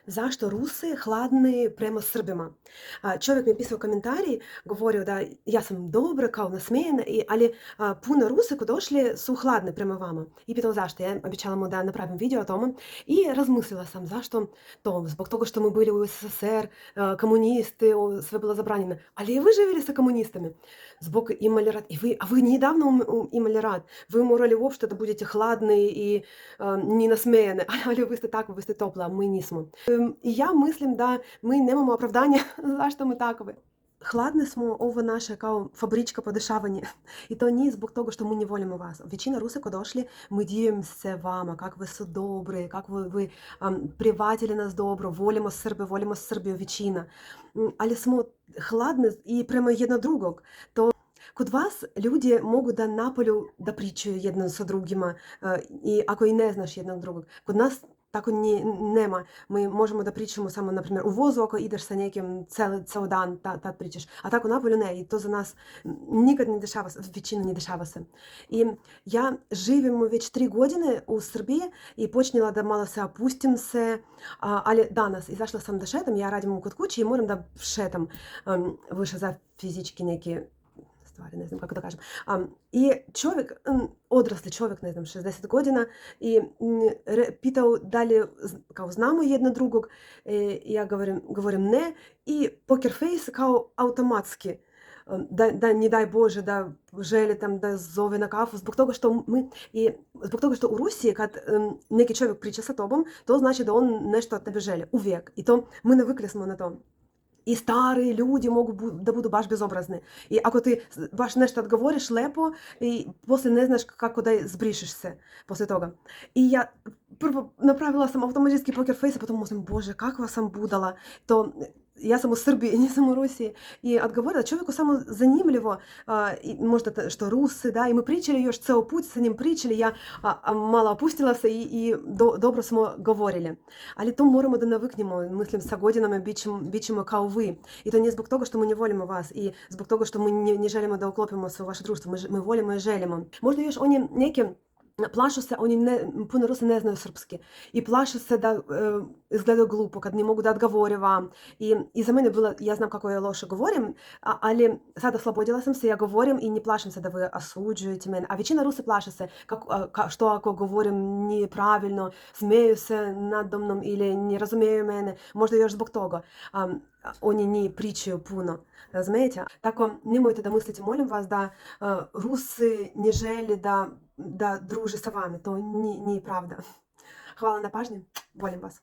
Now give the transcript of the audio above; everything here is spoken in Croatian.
Zašto Rusi hladni prema Srbima? Čovjek mi je pisao komentarij, govorio da ja sam dobra, kao nasmijena, ali puno Rusa koji došli su hladni prema vama. I pitao zašto. Ja obećala mu da napravim video o tome i razmislila sam zašto to. Zbog toga što mi bili u SSSR, komunisti, sve bilo zabranjeno. Ali i vi živjeli sa komunistami. Zbog imali rat. A vi недавно imali rat. Вы morali uopšte da budete hladni i ni nasmejene. Ali vi ste takvi, vi ste topli, a mi nismo. I ja mislim da mi nemamo opravdanja zašto mi takovi. Hladne smo, ovo naše kao fabrička podešavanje. I to nije zbog toga što mi ne volimo vas. Većina Rusa koji došli, mi divim se vama, kako vi su dobri, kako vi prihvatili nas dobro, volimo Srbe, volimo Srbiju, većina. Ali smo hladne i prema jedno drugog. Kod vas ljudi mogu da napolju da pričaju jedno sa drugima i ako i ne znaš jednog drugog. Kod nas tako nema. Mi možemo da pričamo samo, na primjer, u vozu ako ideš sa nekim ceo dan, tad pričaš. A tako napolju ne. I to za nas nikad ne dešava se, većina ne dešava se. I ja živim već 3 godine u Srbiji i počela da malo se opustim se, ali danas izašla sam da šetam, ja radim kod kući i moram da šetam više za fizički neki stvari, ne znam kako da kažem. I čovjek, odrasli čovjek, ne znam, 60 godina i pitao da li kao znamo jedno drugog, ja govorim ne i poker face kao automatski. Da ne daj Bože da želi tam da zove na kafu, zbog toga što u Rusiji kad neki čovjek priča sa tobom, to znači da on nešto od tebe želi, uvijek. I to mi navikli smo na to. I stari ljudi mogu da budu baš bezobrazni. I ako ti baš nešto odgovoriš lepo i poslije ne znaš kako da zbrišeš se poslije toga. I ja prvo napravila sam automatski poker face, a potom mislim, Bože, kakva sam budala. Ja sam u Srbiji, nisam u Rusiji. I odgovorila čovjeku samo zanimljivo, možda što Rusi, da, i mi pričali još ceo put sa njim pričali, ja malo opustila se i dobro smo govorili. Ali to moramo da naviknemo, mislim, sa godinama bit ćemo kao vi. I to nije zbog toga što mi ne volimo vas i zbog toga što mi ne želimo da uklopimo se u vaše društvo, mi volimo i želimo. Možda još oni neki plaše se, puno Rusa ne znaju srpski i plaše se da izgledaju glupo kad ne mogu da odgovore vam. I za mene bilo, ja znam kako ja loše govorim, ali sada oslobodila sam se, ja govorim i ne plašim se da vi osuđujete mene. A većina Rusa plaše se što ako govorim nije pravilno, smeju se nado mnom ili ne razumiju mene, možda još zbog toga. Oni ne pričaju puno, razumijete? Tako, nemojte da mislite, molim vas, da Rusi ne žele da druže sa vami. To nije pravda. Hvala na pažnji, volim vas.